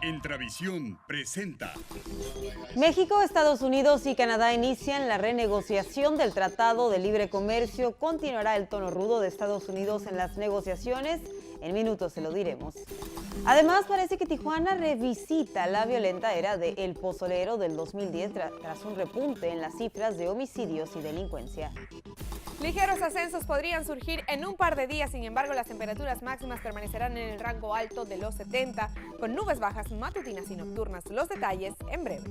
Intravisión presenta. México, Estados Unidos y Canadá inician la renegociación del Tratado de Libre Comercio. Continuará el tono rudo de Estados Unidos en las negociaciones. En minutos se lo diremos. Además, parece que Tijuana revisita la violenta era de El Pozolero del 2010 tras un repunte en las cifras de homicidios y delincuencia. Ligeros ascensos podrían surgir en un par de días, sin embargo, las temperaturas máximas permanecerán en el rango alto de los 70, con nubes bajas matutinas y nocturnas. Los detalles en breve.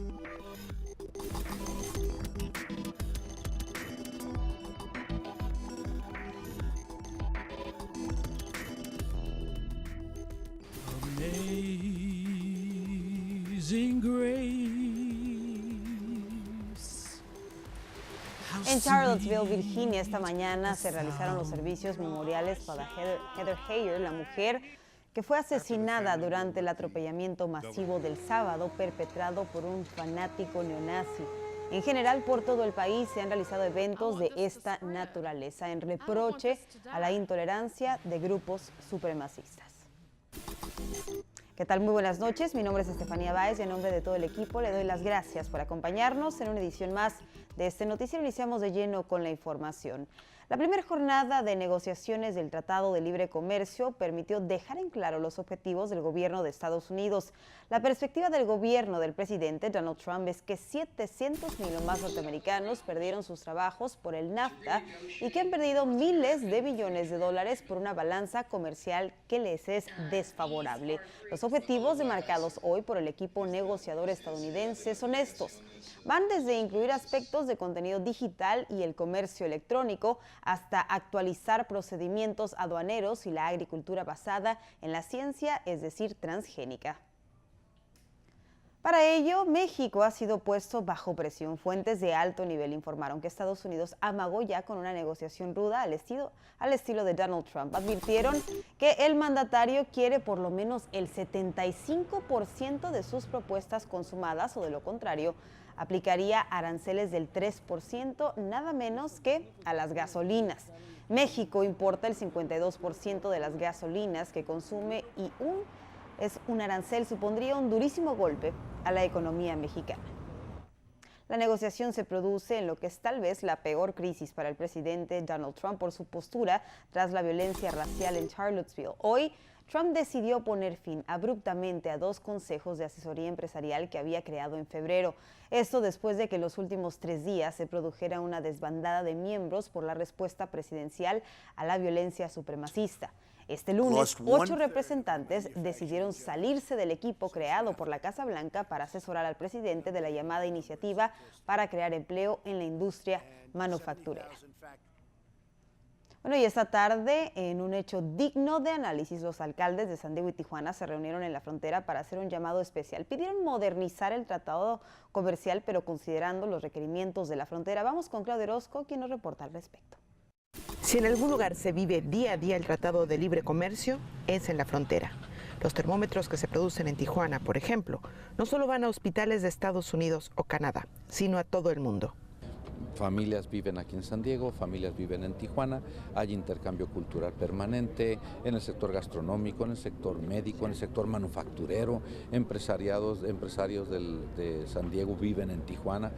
Amazing Grace. En Charlottesville, Virginia, esta mañana se realizaron los servicios memoriales para Heather Heyer, la mujer que fue asesinada durante el atropellamiento masivo del sábado perpetrado por un fanático neonazi. En general, por todo el país se han realizado eventos de esta naturaleza en reproche a la intolerancia de grupos supremacistas. ¿Qué tal? Muy buenas noches. Mi nombre es Estefanía Báez y en nombre de todo el equipo le doy las gracias por acompañarnos en una edición más de este noticiero. Iniciamos de lleno con la información. La primera jornada de negociaciones del Tratado de Libre Comercio permitió dejar en claro los objetivos del gobierno de Estados Unidos. La perspectiva del gobierno del presidente Donald Trump es que 700,000 o más norteamericanos perdieron sus trabajos por el NAFTA y que han perdido miles de millones de dólares por una balanza comercial que les es desfavorable. Los objetivos demarcados hoy por el equipo negociador estadounidense son estos. Van desde incluir aspectos de contenido digital y el comercio electrónico hasta actualizar procedimientos aduaneros y la agricultura basada en la ciencia, es decir, transgénica. Para ello, México ha sido puesto bajo presión. Fuentes de alto nivel informaron que Estados Unidos amagó ya con una negociación ruda al estilo de Donald Trump. Advirtieron que el mandatario quiere por lo menos el 75% de sus propuestas consumadas o de lo contrario, aplicaría aranceles del 3%, nada menos que a las gasolinas. México importa el 52% de las gasolinas que consume y un arancel supondría un durísimo golpe a la economía mexicana. La negociación se produce en lo que es tal vez la peor crisis para el presidente Donald Trump por su postura tras la violencia racial en Charlottesville. Hoy, Trump decidió poner fin abruptamente a 2 consejos de asesoría empresarial que había creado en febrero. Esto después de que en los últimos 3 días se produjera una desbandada de miembros por la respuesta presidencial a la violencia supremacista. Este lunes, 8 representantes decidieron salirse del equipo creado por la Casa Blanca para asesorar al presidente de la llamada iniciativa para crear empleo en la industria manufacturera. Bueno, y esta tarde, en un hecho digno de análisis, los alcaldes de San Diego y Tijuana se reunieron en la frontera para hacer un llamado especial. Pidieron modernizar el tratado comercial, pero considerando los requerimientos de la frontera. Vamos con Claudio Orozco, quien nos reporta al respecto. Si en algún lugar se vive día a día el Tratado de Libre Comercio, es en la frontera. Los termómetros que se producen en Tijuana, por ejemplo, no solo van a hospitales de Estados Unidos o Canadá, sino a todo el mundo. Familias viven aquí en San Diego, familias viven en Tijuana, hay intercambio cultural permanente en el sector gastronómico, en el sector médico, en el sector manufacturero, empresarios de San Diego viven en Tijuana,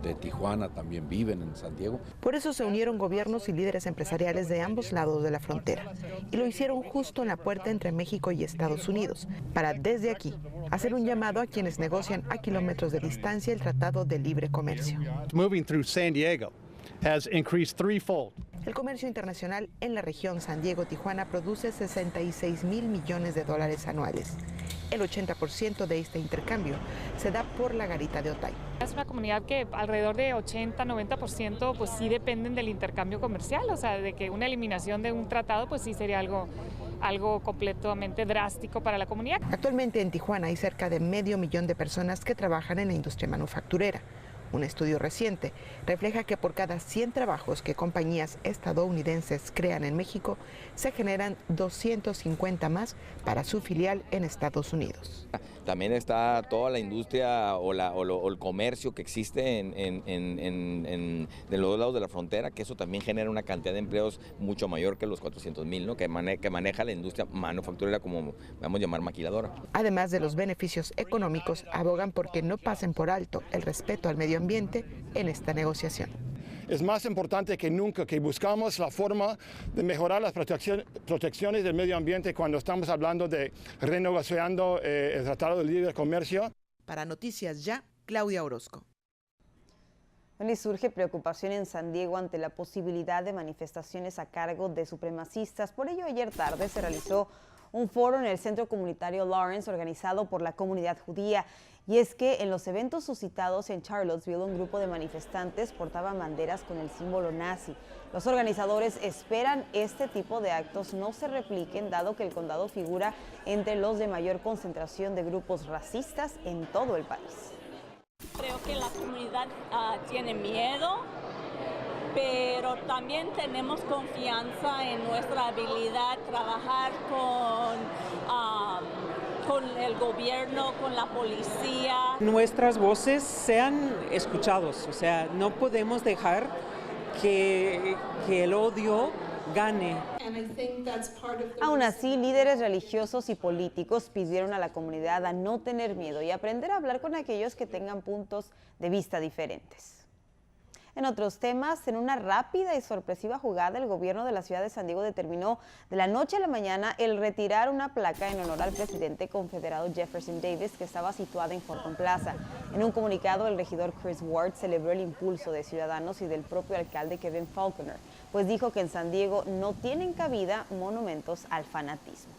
de Tijuana también viven en San Diego. Por eso se unieron gobiernos y líderes empresariales de ambos lados de la frontera y lo hicieron justo en la puerta entre México y Estados Unidos, para desde aquí hacer un llamado a quienes negocian a kilómetros de distancia el Tratado de Libre Comercio. Moving through San Diego has increased threefold. El comercio internacional en la región San Diego-Tijuana produce 66,000 millones de dólares anuales. El 80% de este intercambio se da por la garita de Otay. Es una comunidad que alrededor de 80-90% pues sí dependen del intercambio comercial, o sea, de que una eliminación de un tratado pues sí sería algo completamente drástico para la comunidad. Actualmente en Tijuana hay cerca de 500,000 de personas que trabajan en la industria manufacturera. Un estudio reciente refleja que por cada 100 trabajos que compañías estadounidenses crean en México, se generan 250 más para su filial en Estados Unidos. También está toda la industria o el comercio que existe en los dos lados de la frontera, que eso también genera una cantidad de empleos mucho mayor que los 400,000, ¿no? que maneja la industria manufacturera, como vamos a llamar maquiladora. Además de los beneficios económicos, abogan porque no pasen por alto el respeto al medio ambiente en esta negociación. Es más importante que nunca que buscamos la forma de mejorar las protecciones del medio ambiente cuando estamos hablando de renegociando el Tratado de Libre Comercio. Para Noticias Ya, Claudia Orozco. Y surge preocupación en San Diego ante la posibilidad de manifestaciones a cargo de supremacistas. Por ello, ayer tarde se realizó un foro en el Centro Comunitario Lawrence organizado por la comunidad judía. Y es que en los eventos suscitados en Charlottesville, un grupo de manifestantes portaban banderas con el símbolo nazi. Los organizadores esperan este tipo de actos no se repliquen, dado que el condado figura entre los de mayor concentración de grupos racistas en todo el país. Creo que la comunidad tiene miedo, pero también tenemos confianza en nuestra habilidad de trabajar con el gobierno, con la policía. Nuestras voces sean escuchados, o sea, no podemos dejar que el odio gane. Aún así, líderes religiosos y políticos pidieron a la comunidad a no tener miedo y aprender a hablar con aquellos que tengan puntos de vista diferentes. En otros temas, en una rápida y sorpresiva jugada, el gobierno de la ciudad de San Diego determinó de la noche a la mañana el retirar una placa en honor al presidente confederado Jefferson Davis que estaba situada en Horton Plaza. En un comunicado, el regidor Chris Ward celebró el impulso de ciudadanos y del propio alcalde Kevin Faulconer, pues dijo que en San Diego no tienen cabida monumentos al fanatismo.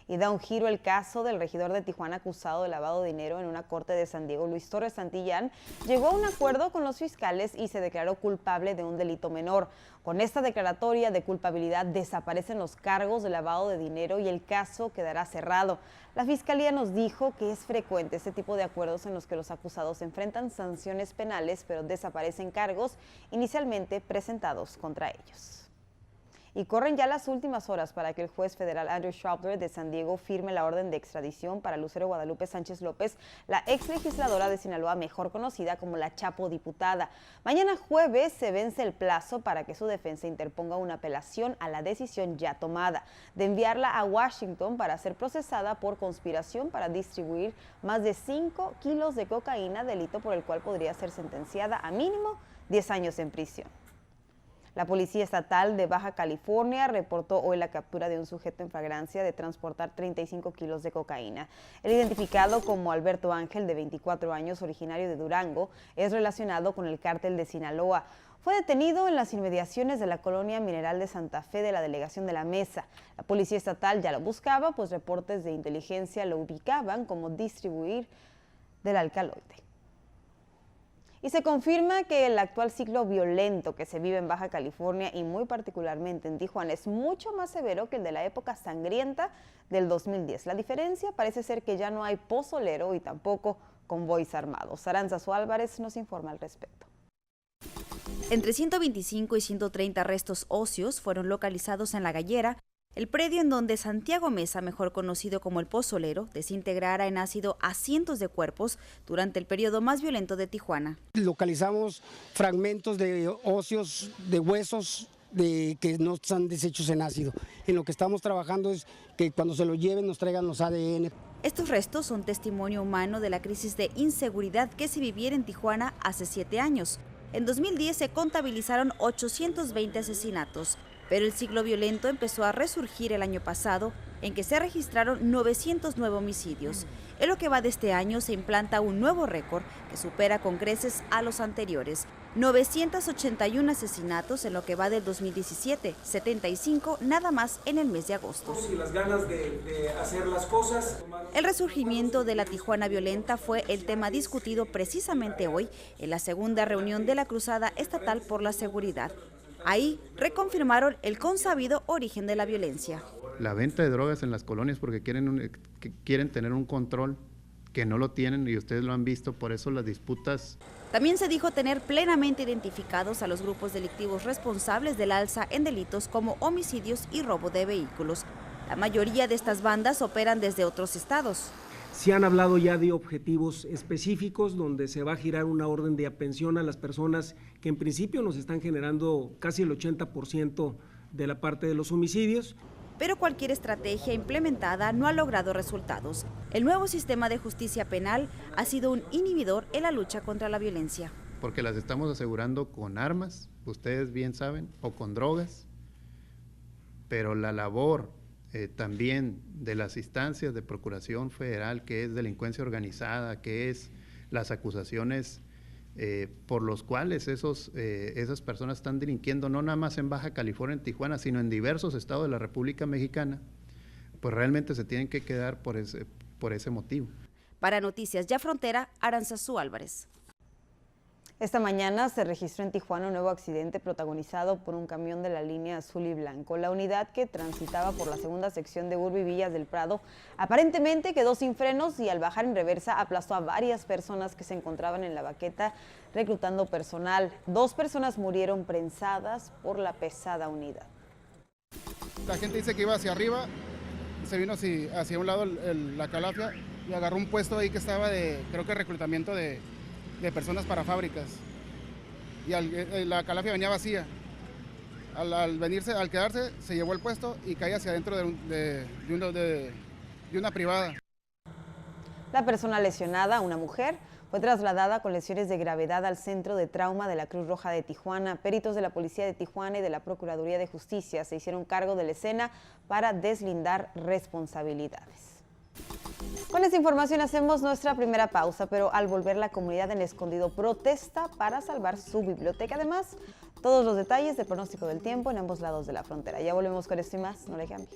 Y da un giro el caso del regidor de Tijuana acusado de lavado de dinero en una corte de San Diego. Luis Torres Santillán llegó a un acuerdo con los fiscales y se declaró culpable de un delito menor. Con esta declaratoria de culpabilidad desaparecen los cargos de lavado de dinero y el caso quedará cerrado. La fiscalía nos dijo que es frecuente este tipo de acuerdos en los que los acusados enfrentan sanciones penales, pero desaparecen cargos inicialmente presentados contra ellos. Y corren ya las últimas horas para que el juez federal Andrew Schaubler de San Diego firme la orden de extradición para Lucero Guadalupe Sánchez López, la ex legisladora de Sinaloa, mejor conocida como la Chapo diputada. Mañana jueves se vence el plazo para que su defensa interponga una apelación a la decisión ya tomada de enviarla a Washington para ser procesada por conspiración para distribuir más de 5 kilos de cocaína, delito por el cual podría ser sentenciada a mínimo 10 años en prisión. La Policía Estatal de Baja California reportó hoy la captura de un sujeto en flagrancia de transportar 35 kilos de cocaína. El identificado como Alberto Ángel, de 24 años, originario de Durango, es relacionado con el cártel de Sinaloa. Fue detenido en las inmediaciones de la colonia Mineral de Santa Fe de la delegación de La Mesa. La Policía Estatal ya lo buscaba, pues reportes de inteligencia lo ubicaban como distribuidor del alcaloide. Y se confirma que el actual ciclo violento que se vive en Baja California y muy particularmente en Tijuana es mucho más severo que el de la época sangrienta del 2010. La diferencia parece ser que ya no hay pozolero y tampoco convoys armados. Aranzazu Álvarez nos informa al respecto. Entre 125 y 130 restos óseos fueron localizados en La Gallera, el predio en donde Santiago Mesa, mejor conocido como el Pozolero, desintegrara en ácido a cientos de cuerpos durante el periodo más violento de Tijuana. Localizamos fragmentos de óseos, de huesos que no están deshechos en ácido. En lo que estamos trabajando es que cuando se lo lleven nos traigan los ADN. Estos restos son testimonio humano de la crisis de inseguridad que se viviera en Tijuana hace 7 años. En 2010 se contabilizaron 820 asesinatos. Pero el ciclo violento empezó a resurgir el año pasado, en que se registraron 909 homicidios. En lo que va de este año se implanta un nuevo récord que supera con creces a los anteriores. 981 asesinatos en lo que va del 2017, 75 nada más en el mes de agosto. Y las ganas de hacer las cosas. El resurgimiento de la Tijuana violenta fue el tema discutido precisamente hoy en la segunda reunión de la Cruzada Estatal por la Seguridad. Ahí reconfirmaron el consabido origen de la violencia. La venta de drogas en las colonias porque quieren tener un control que no lo tienen y ustedes lo han visto, por eso las disputas. También se dijo tener plenamente identificados a los grupos delictivos responsables del alza en delitos como homicidios y robo de vehículos. La mayoría de estas bandas operan desde otros estados. Se han hablado ya de objetivos específicos donde se va a girar una orden de aprehensión a las personas que en principio nos están generando casi el 80% de la parte de los homicidios. Pero cualquier estrategia implementada no ha logrado resultados. El nuevo sistema de justicia penal ha sido un inhibidor en la lucha contra la violencia. Porque las estamos asegurando con armas, ustedes bien saben, o con drogas, pero la labor también de las instancias de Procuración Federal, que es delincuencia organizada, que es las acusaciones por los cuales esas personas están delinquiendo, no nada más en Baja California, en Tijuana, sino en diversos estados de la República Mexicana, pues realmente se tienen que quedar por ese motivo. Para Noticias Ya Frontera, Aranzazú Álvarez. Esta mañana se registró en Tijuana un nuevo accidente protagonizado por un camión de la línea azul y blanco. La unidad que transitaba por la segunda sección de Urbi Villas del Prado aparentemente quedó sin frenos y al bajar en reversa aplastó a varias personas que se encontraban en la banqueta reclutando personal. 2 personas murieron prensadas por la pesada unidad. La gente dice que iba hacia arriba, se vino hacia un lado la calafia y agarró un puesto ahí que estaba creo que reclutamiento de personas para fábricas y la calafia venía vacía. Al quedarse se llevó el puesto y caía hacia adentro de una privada. La persona lesionada, una mujer, fue trasladada con lesiones de gravedad al Centro de Trauma de la Cruz Roja de Tijuana. Peritos de la Policía de Tijuana y de la Procuraduría de Justicia se hicieron cargo de la escena para deslindar responsabilidades. Con esta información hacemos nuestra primera pausa, pero al volver la comunidad en Escondido protesta para salvar su biblioteca. Además, todos los detalles del pronóstico del tiempo en ambos lados de la frontera. Ya volvemos con esto y más, no le cambie.